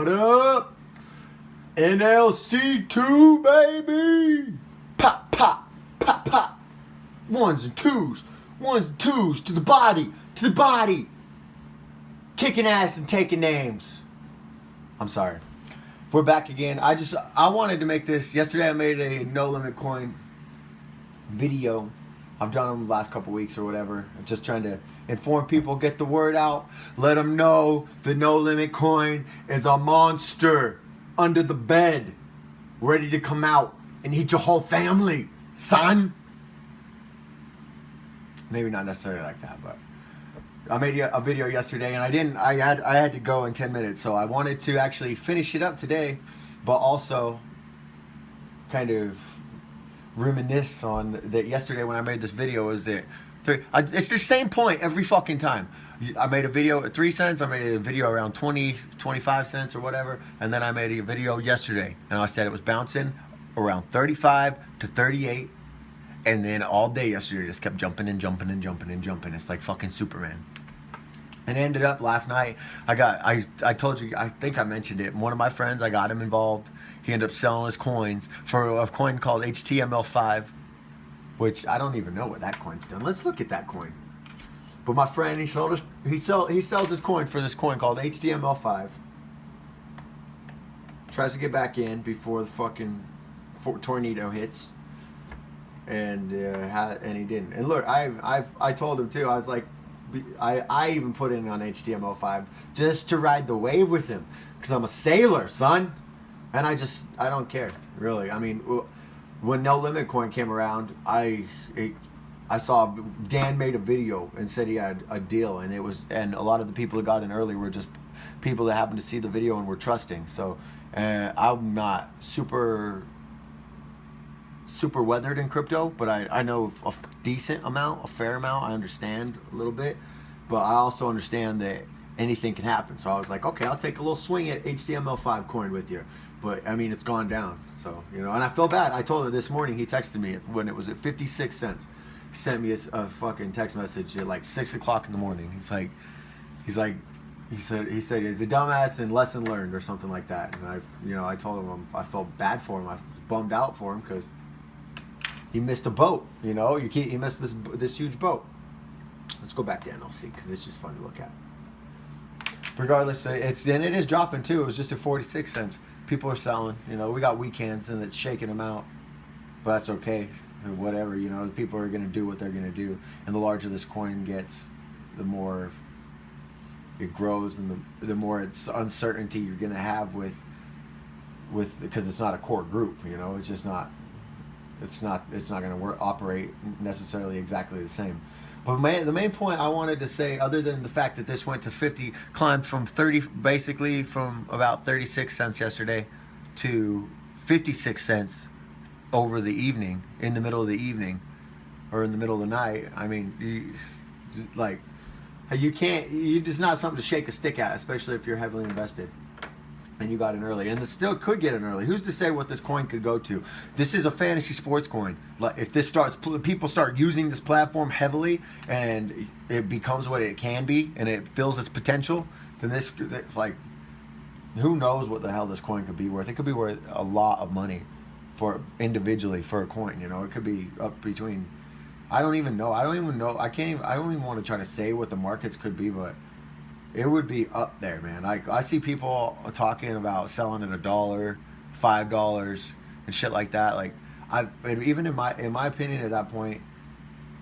What up? NLC2, baby! Pop, pop, pop, pop. Ones and twos to the body. Kicking ass and taking names. I'm sorry. We're back again. I wanted to make this. Yesterday I made a No Limit Coin video. I've done them the last couple weeks or whatever. I'm just trying to inform people, get the word out, let them know the No Limit Coin is a monster under the bed, ready to come out and eat your whole family, son. Maybe not necessarily like that, but I made a video yesterday and I had to go in 10 minutes, so I wanted to actually finish it up today, but also kind of reminisce on that yesterday when I made this video. Is that it's the same point every fucking time. I made a video at 3 cents, I made a video around 25 cents or whatever, and then I made a video yesterday and I said it was bouncing around 35 to 38, and then all day yesterday just kept jumping and jumping and jumping and jumping. It's like fucking Superman. And it ended up last night, I told you, I think I mentioned it, one of my friends, I got him involved. He ended up selling his coins for a coin called HTML5, which I don't even know what that coin's done. Let's look at that coin. But my friend, he sells his coin for this coin called HTML5. Tries to get back in before the fucking tornado hits. And he didn't. And look, I told him too, I was like, I even put in on HTML5 just to ride the wave with him, because I'm a sailor, son, and I don't care, really. I mean, when No Limit Coin came around, I saw Dan made a video and said he had a deal, and a lot of the people that got in early were just people that happened to see the video and were trusting. So I'm not super weathered in crypto, but I know a decent amount, a fair amount. I understand a little bit, but I also understand that anything can happen. So I was like, okay, I'll take a little swing at HTML5 coin with you. But I mean, it's gone down. So, you know, and I feel bad. I told her this morning, he texted me when it was at 56 cents. He sent me a fucking text message at like 6 o'clock in the morning. He said, he's a dumbass and lesson learned or something like that. And I told him I felt bad for him. I was bummed out for him because he missed a boat, you know. He missed this huge boat. Let's go back to NLC because it's just fun to look at. Regardless, it is dropping too. It was just at 46 cents. People are selling. You know, we got weekends and it's shaking them out, but that's okay. Whatever, you know. People are going to do what they're going to do, and the larger this coin gets, the more it grows, and the more it's uncertainty you're going to have with because it's not a core group. You know, it's just not. It's not going to operate necessarily exactly the same. But the main point I wanted to say, other than the fact that this went to 50, climbed from 30, basically from about 36 cents yesterday to 56 cents over the evening, in the middle of the evening, or in the middle of the night. I mean, it's not something to shake a stick at, especially if you're heavily invested. And you got in early, and this still could get in early. Who's to say what this coin could go to? This is a fantasy sports coin. Like, if people start using this platform heavily, and it becomes what it can be, and it fills its potential, then who knows what the hell this coin could be worth? It could be worth a lot of money individually for a coin. You know, it could be up between. I don't even know. I don't even want to try to say what the markets could be, but it would be up there, man. I see people talking about selling at $1, $5, and shit like that. Like, even in my opinion, at that point,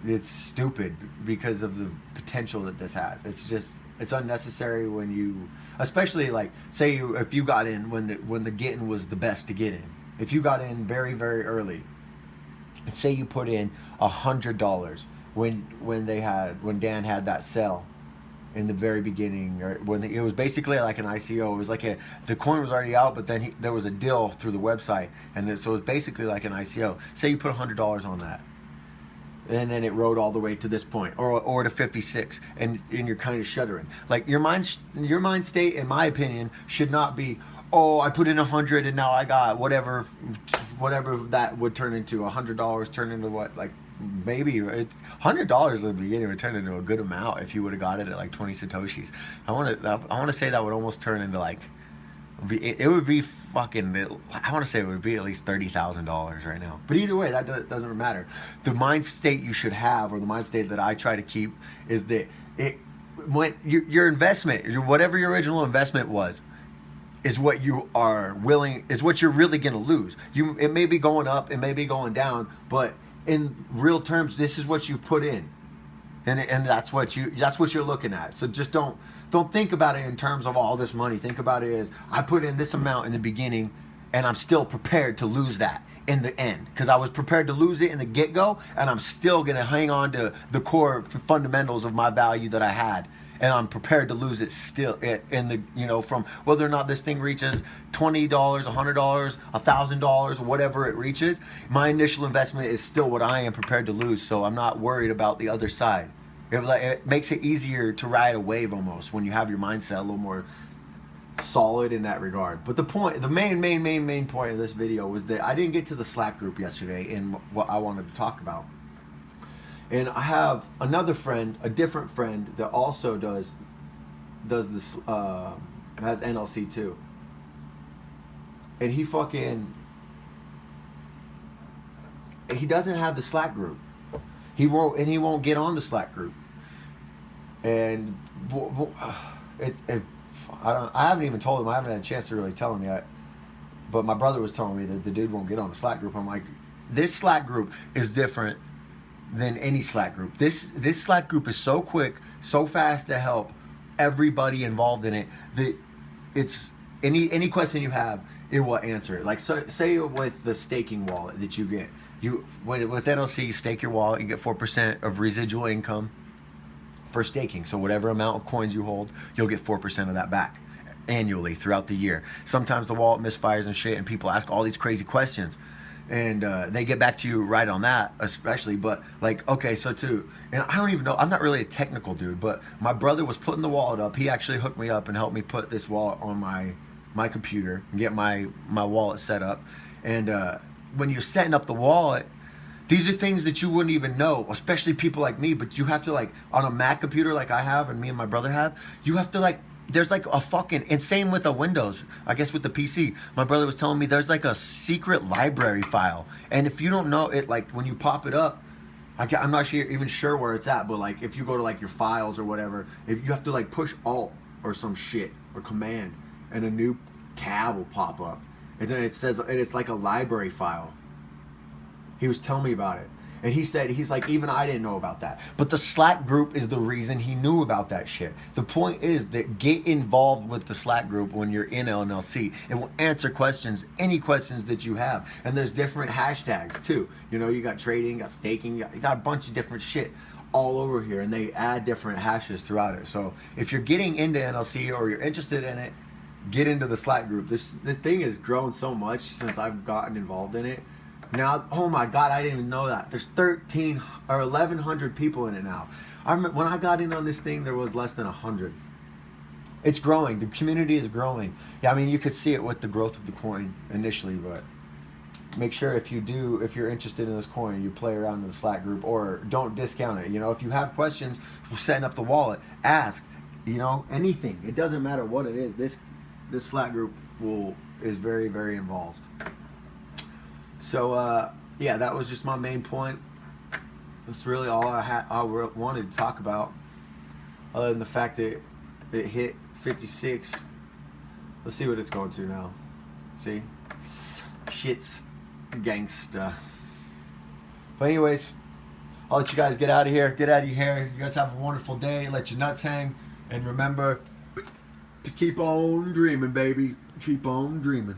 it's stupid because of the potential that this has. It's unnecessary when you, especially like, say if you got in when the getting was the best to get in. If you got in very, very early, and say you put in $100 when Dan had that sell in the very beginning, or when it was basically like an ICO. It was like the coin was already out, but then there was a deal through the website, and so it was basically like an ICO. Say you put $100 on that, and then it rode all the way to this point, or to 56, and you're kind of shuddering. Like, your mind state, in my opinion, should not be, oh, I put in 100 and now I got whatever that would turn into. $100 turn into what, like maybe it's $100 at the beginning would turn into a good amount if you would have got it at like 20 satoshis. I want to say that would almost turn into like It would be fucking. I want to say it would be at least $30,000 right now. But either way, that doesn't matter. The mind state you should have, or the mind state that I try to keep, is that when your investment, whatever your original investment was, is what you are willing, is what you're really going to lose. It may be going up, it may be going down, but in real terms, this is what you've put in, and that's what you're looking at. So just don't think about it in terms of all this money. Think about it as, I put in this amount in the beginning, and I'm still prepared to lose that in the end, because I was prepared to lose it in the get-go, and I'm still going to hang on to the core fundamentals of my value that I had. And I'm prepared to lose it still in the, from whether or not this thing reaches $20, $100, $1,000, whatever it reaches. My initial investment is still what I am prepared to lose. So I'm not worried about the other side. It makes it easier to ride a wave almost when you have your mindset a little more solid in that regard. But the main point of this video was that I didn't get to the Slack group yesterday in what I wanted to talk about. And I have another friend, a different friend, that also does this, has NLC2. And he doesn't have the Slack group. He won't get on the Slack group. And I haven't even told him. I haven't had a chance to really tell him yet. But my brother was telling me that the dude won't get on the Slack group. I'm like, this Slack group is different than any Slack group. This Slack group is so quick, so fast to help everybody involved in it, that it's any question you have, it will answer it. Like, so, say with the staking wallet that you get, with NLC, you stake your wallet, you get 4% of residual income for staking. So whatever amount of coins you hold, you'll get 4% of that back annually throughout the year. Sometimes the wallet misfires and shit, and people ask all these crazy questions. And they get back to you right on that, especially. But like, okay, and I don't even know, I'm not really a technical dude, but my brother was putting the wallet up. He actually hooked me up and helped me put this wallet on my computer and get my wallet set up. And when you're setting up the wallet, these are things that you wouldn't even know, especially people like me. But you have to, like, on a Mac computer like I have and me and my brother have, you have to, like, there's like a fucking, and same with a Windows, I guess with the PC. My brother was telling me there's like a secret library file. And if you don't know it, like when you pop it up, I'm not even sure where it's at, but like if you go to like your files or whatever, if you have to like push Alt or some shit or Command, and a new tab will pop up. And then it says, and it's like a library file. He was telling me about it. And he said, he's like, even I didn't know about that. But the Slack group is the reason he knew about that shit. The point is that get involved with the Slack group when you're in LNLC. It will answer questions, any questions that you have. And there's different hashtags too. You got trading, you got staking, you got a bunch of different shit all over here. And they add different hashes throughout it. So if you're getting into NLC or you're interested in it, get into the Slack group. The thing has grown so much since I've gotten involved in it. Now, oh my God, I didn't even know that. There's 1,300 or 1,100 people in it now. I remember when I got in on this thing, there was less than 100. It's growing. The community is growing. Yeah, I mean, you could see it with the growth of the coin initially, but make sure if you're interested in this coin, you play around in the Slack group, or don't discount it. If you have questions setting up the wallet, ask. Anything. It doesn't matter what it is. This Slack group is very, very involved. So, yeah, that was just my main point. That's really all I wanted to talk about, other than the fact that it hit 56. Let's see what it's going to now. See? Shit's gangsta. But anyways, I'll let you guys get out of here. Get out of your hair. You guys have a wonderful day. Let your nuts hang. And remember to keep on dreaming, baby. Keep on dreaming.